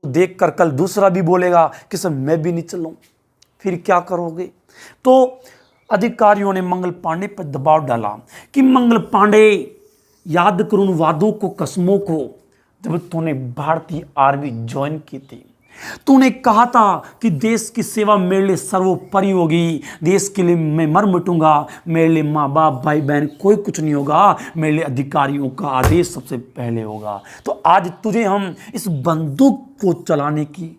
देखकर कल दूसरा भी बोलेगा कि सर मैं भी नहीं चलूँ, फिर क्या करोगे? तो अधिकारियों ने मंगल पांडे पर दबाव डाला कि मंगल पांडे, याद करो उन वादों को, कस्मों को, जब तूने भारतीय आर्मी ज्वाइन की थी। तूने कहा था कि देश की सेवा मेरे लिए सर्वोपरि होगी, देश के लिए मैं मर मिटूंगा, मेरे लिए माँ बाप भाई बहन कोई कुछ नहीं होगा, मेरे लिए अधिकारियों का आदेश सबसे पहले होगा। तो आज तुझे हम इस बंदूक को चलाने की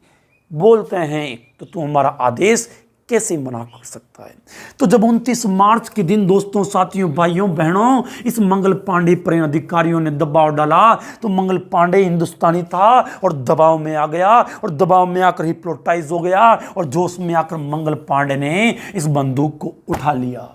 बोलते हैं तो तू हमारा आदेश कैसे मना कर सकता है? तो जब 29 मार्च के दिन दोस्तों, साथियों, भाइयों, बहनों, इस मंगल पांडे पर अधिकारियों ने दबाव डाला तो मंगल पांडे हिंदुस्तानी था और दबाव में आ गया, और दबाव में आकर हिप्नोटाइज हो गया, और जोश में आकर मंगल पांडे ने इस बंदूक को उठा लिया।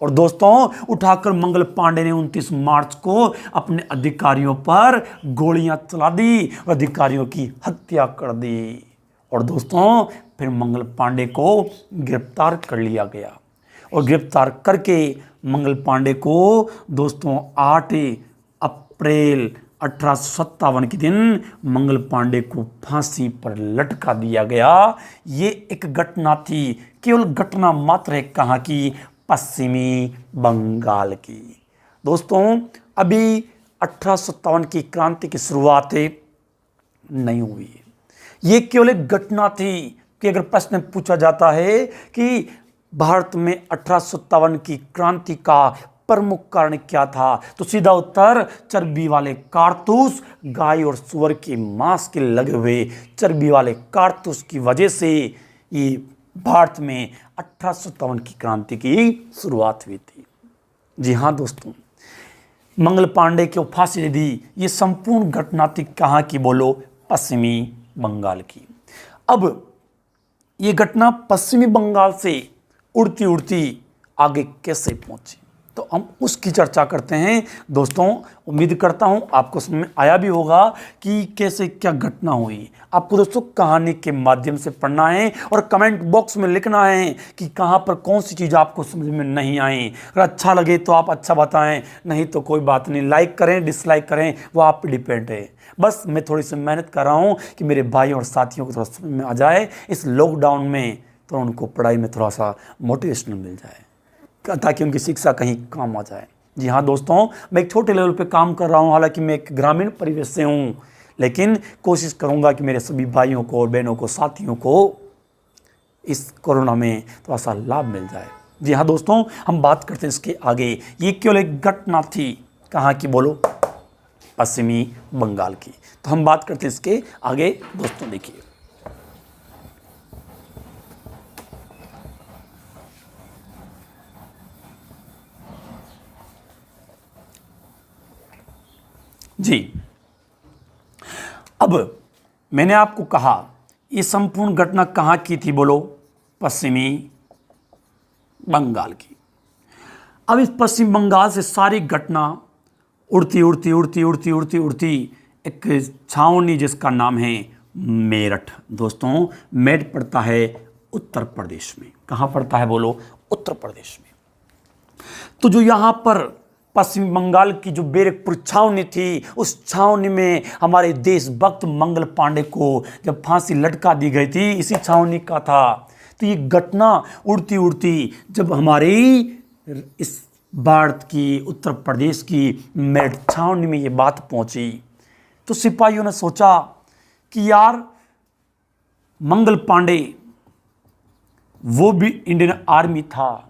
और दोस्तों, उठाकर मंगल पांडे ने 29 मार्च को अपने अधिकारियों पर गोलियां चला दी, अधिकारियों की हत्या कर दी। और दोस्तों, फिर मंगल पांडे को गिरफ्तार कर लिया गया, और गिरफ्तार करके मंगल पांडे को दोस्तों 8 अप्रैल 1857 के दिन मंगल पांडे को फांसी पर लटका दिया गया। ये एक घटना थी, केवल घटना मात्र है, कहाँ की? पश्चिमी बंगाल की। दोस्तों, अभी 1857 की क्रांति की शुरुआत नहीं हुई है, ये केवल एक घटना थी कि अगर प्रश्न पूछा जाता है कि भारत में 1857 की क्रांति का प्रमुख कारण क्या था, तो सीधा उत्तर चर्बी वाले कारतूस, गाय और सुअर के मांस के लगे हुए चर्बी वाले कारतूस की वजह से ये भारत में 1857 की क्रांति की शुरुआत हुई थी। जी हाँ दोस्तों, मंगल पांडे को फांसी दे दी। ये संपूर्ण घटना थी कहाँ की? बोलो, पश्चिमी बंगाल की। अब ये घटना पश्चिमी बंगाल से उड़ती उड़ती आगे कैसे पहुंची, तो हम उसकी चर्चा करते हैं। दोस्तों, उम्मीद करता हूं आपको समझ में आया भी होगा कि कैसे क्या घटना हुई। आपको दोस्तों कहानी के माध्यम से पढ़ना है और कमेंट बॉक्स में लिखना है कि कहां पर कौन सी चीज़ आपको समझ में नहीं आई। अगर अच्छा लगे तो आप अच्छा बताएं, नहीं तो कोई बात नहीं, लाइक करें डिसलाइक करें, वो आप पे डिपेंड है। बस मैं थोड़ी सी मेहनत कर रहा हूँ कि मेरे भाई और साथियों को थोड़ा समझ में आ जाए, इस लॉकडाउन में तो उनको पढ़ाई में थोड़ा सा मोटिवेशन मिल जाए, ताकि उनकी शिक्षा कहीं काम आ जाए। जी हाँ दोस्तों, मैं एक छोटे लेवल पे काम कर रहा हूँ, हालांकि मैं एक ग्रामीण परिवेश से हूँ, लेकिन कोशिश करूँगा कि मेरे सभी भाइयों को और बहनों को, साथियों को इस कोरोना में थोड़ा सा लाभ मिल जाए। जी हाँ दोस्तों, हम बात करते हैं इसके आगे। ये केवल एक घटना थी, कहाँ की? बोलो, पश्चिमी बंगाल की। तो हम बात करते हैं इसके आगे। दोस्तों देखिए, जी, अब मैंने आपको कहा ये संपूर्ण घटना कहाँ की थी? बोलो, पश्चिमी बंगाल की। अब इस पश्चिम बंगाल से सारी घटना उड़ती उड़ती उड़ती उड़ती उड़ती उड़ती एक छावनी जिसका नाम है मेरठ। दोस्तों, मेरठ पड़ता है उत्तर प्रदेश में। कहाँ पड़ता है? बोलो, उत्तर प्रदेश में। तो जो यहाँ पर पश्चिम बंगाल की जो बैरकपुर छावनी थी, उस छावनी में हमारे देशभक्त मंगल पांडे को जब फांसी लटका दी गई थी, इसी छावनी का था। तो ये घटना उड़ती उड़ती जब हमारी इस भारत की, उत्तर प्रदेश की मेरठ छावनी में ये बात पहुंची, तो सिपाहियों ने सोचा कि यार मंगल पांडे वो भी इंडियन आर्मी था,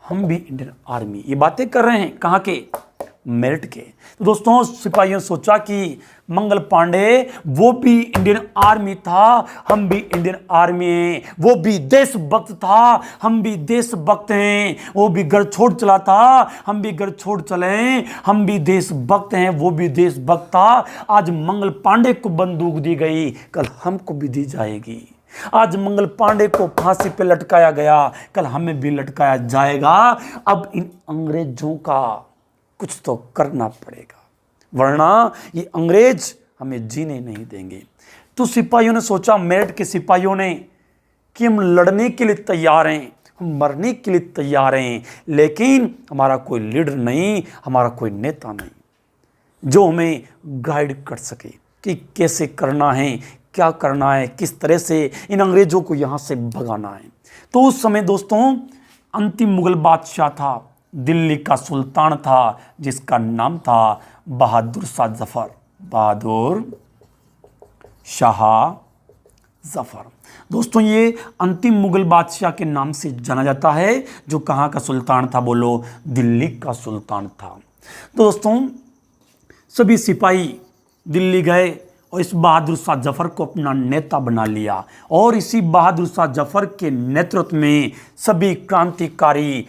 हम भी इंडियन आर्मी, ये बातें कर रहे हैं कहाँ के? मेरठ के। तो दोस्तों, सिपाहियों ने सोचा कि मंगल पांडे वो भी इंडियन आर्मी था, हम भी इंडियन आर्मी हैं, वो भी देशभक्त था, हम भी देशभक्त हैं, वो भी घर छोड़ चला था, हम भी घर छोड़ चले, हम भी देशभक्त हैं, वो भी देशभक्त था। आज मंगल पांडे को बंदूक दी गई, कल हमको भी दी जाएगी। आज मंगल पांडे को फांसी पे लटकाया गया, कल हमें भी लटकाया जाएगा। अब इन अंग्रेजों का कुछ तो करना पड़ेगा, वरना ये अंग्रेज हमें जीने नहीं देंगे। तो सिपाहियों ने सोचा, मेरठ के सिपाहियों ने, कि हम लड़ने के लिए तैयार हैं, हम मरने के लिए तैयार हैं, लेकिन हमारा कोई लीडर नहीं, हमारा कोई नेता नहीं जो हमें गाइड कर सके कि कैसे करना है, क्या करना है, किस तरह से इन अंग्रेजों को यहाँ से भगाना है। तो उस समय दोस्तों अंतिम मुगल बादशाह था, दिल्ली का सुल्तान था, जिसका नाम था बहादुर शाह जफर, बहादुर शाह जफर। दोस्तों ये अंतिम मुगल बादशाह के नाम से जाना जाता है, जो कहाँ का सुल्तान था, बोलो दिल्ली का सुल्तान था। तो दोस्तों सभी सिपाही दिल्ली गए और इस बहादुर शाह जफर को अपना नेता बना लिया, और इसी बहादुर शाह जफर के नेतृत्व में सभी क्रांतिकारी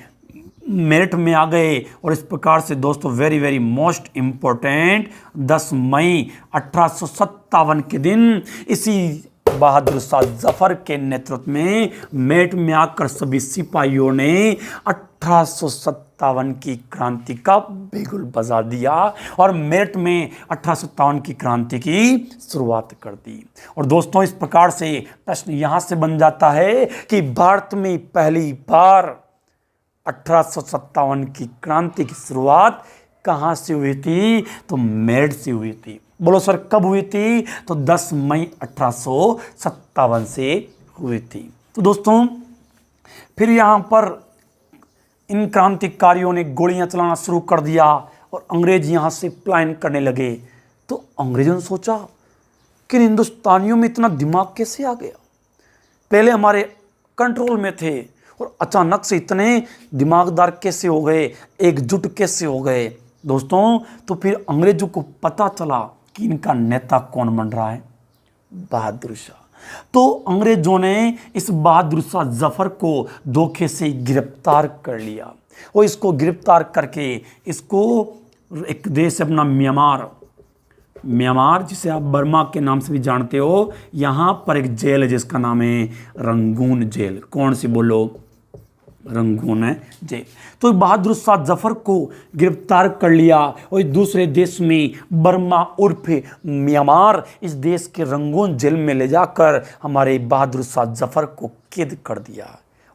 मेरठ में आ गए। और इस प्रकार से दोस्तों वेरी वेरी मोस्ट इम्पोर्टेंट 10 मई 1857 के दिन इसी बहादुर शाह जफर के नेतृत्व में मेरठ में आकर सभी सिपाहियों ने 1857 की क्रांति का बिगुल बजा दिया और मेरठ में 1857 की क्रांति की शुरुआत कर दी। और दोस्तों इस प्रकार से प्रश्न यहां से बन जाता है कि भारत में पहली बार 1857 की क्रांति की शुरुआत कहां से हुई थी, तो मेरठ से हुई थी। बोलो सर कब हुई थी, तो 10 मई 1857 से हुई थी। तो दोस्तों फिर यहाँ पर इन क्रांतिकारियों ने गोलियां चलाना शुरू कर दिया और अंग्रेज यहाँ से पलायन करने लगे। तो अंग्रेजों ने सोचा कि हिंदुस्तानियों में इतना दिमाग कैसे आ गया, पहले हमारे कंट्रोल में थे और अचानक से इतने दिमागदार कैसे हो गए, एकजुट कैसे हो गए। दोस्तों तो फिर अंग्रेजों को पता चला कि इनका नेता कौन बन रहा है, बहादुर शाह। तो अंग्रेजों ने इस बहादुर शाह जफर को धोखे से गिरफ्तार कर लिया और इसको गिरफ्तार करके इसको एक देश अपना म्यांमार जिसे आप बर्मा के नाम से भी जानते हो, यहाँ पर एक जेल है जिसका नाम है रंगून जेल। कौन सी बोलो, रंगून है जेल। तो बहादुर शाह जफर को गिरफ्तार कर लिया और दूसरे देश में बर्मा उर्फ म्यांमार इस देश के रंगून जेल में ले जाकर हमारे बहादुर शाह जफर को कैद कर दिया।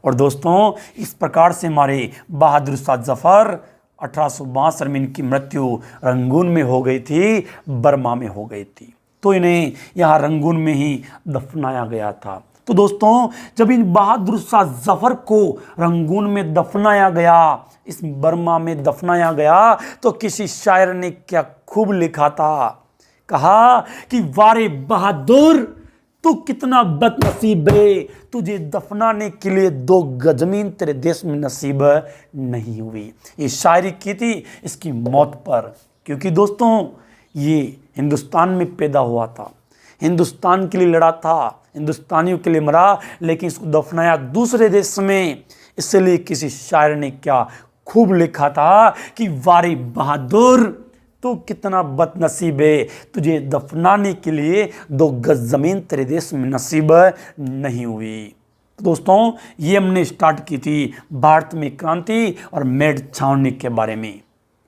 और दोस्तों इस प्रकार से हमारे बहादुर शाह जफर 1862 में इनकी मृत्यु रंगून में हो गई थी, बर्मा में हो गई थी। तो इन्हें यहाँ रंगून में ही दफनाया गया था। तो दोस्तों जब इन बहादुर शाह जफर को रंगून में दफनाया गया, इस बर्मा में दफनाया गया, तो किसी शायर ने क्या खूब लिखा था, कहा कि वारे बहादुर तू कितना बदनसीब है, तुझे दफनाने के लिए 2 गज जमीन तेरे देश में नसीब नहीं हुई। ये शायरी की थी इसकी मौत पर, क्योंकि दोस्तों ये हिंदुस्तान में पैदा हुआ था, हिंदुस्तान के लिए लड़ा था, हिंदुस्तानियों के लिए मरा, लेकिन इसको दफनाया दूसरे देश में। इसलिए किसी शायर ने क्या खूब लिखा था कि वारे बहादुर तो कितना बदनसीब है, तुझे दफनाने के लिए 2 गज जमीन तेरे देश में नसीब नहीं हुई। तो दोस्तों ये हमने स्टार्ट की थी भारत में क्रांति और मेरठ छावनी के बारे में।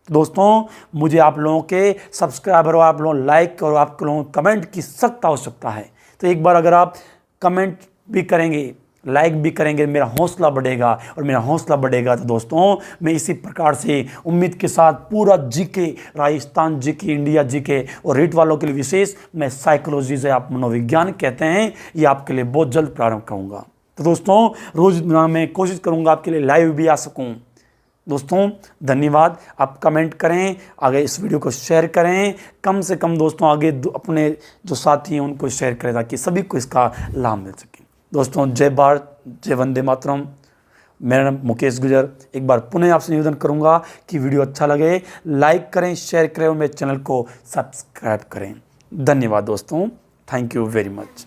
दोस्तों मुझे आप लोगों के सब्सक्राइबर और आप लोगों लाइक और आप लोगों कमेंट की सख्त आवश्यकता है। तो एक बार अगर आप कमेंट भी करेंगे, लाइक भी करेंगे, मेरा हौसला बढ़ेगा, और मेरा हौसला बढ़ेगा तो दोस्तों मैं इसी प्रकार से उम्मीद के साथ पूरा GK, Rajasthan GK, India GK और रीट वालों के लिए विशेष मैं साइकोलॉजी से आप मनोविज्ञान कहते हैं, ये आपके लिए बहुत जल्द प्रारंभ करूँगा। तो दोस्तों रोज़ मैं कोशिश करूँगा आपके लिए लाइव भी आ सकूँ। दोस्तों धन्यवाद, आप कमेंट करें, आगे इस वीडियो को शेयर करें, कम से कम दोस्तों आगे अपने जो साथी हैं उनको शेयर करें ताकि सभी को इसका लाभ मिल सके। दोस्तों जय भारत, जय वंदे मातरम। मेरा नाम मुकेश गुजर। एक बार पुनः आपसे निवेदन करूंगा कि वीडियो अच्छा लगे लाइक करें, शेयर करें और मेरे चैनल को सब्सक्राइब करें। धन्यवाद दोस्तों, थैंक यू वेरी मच।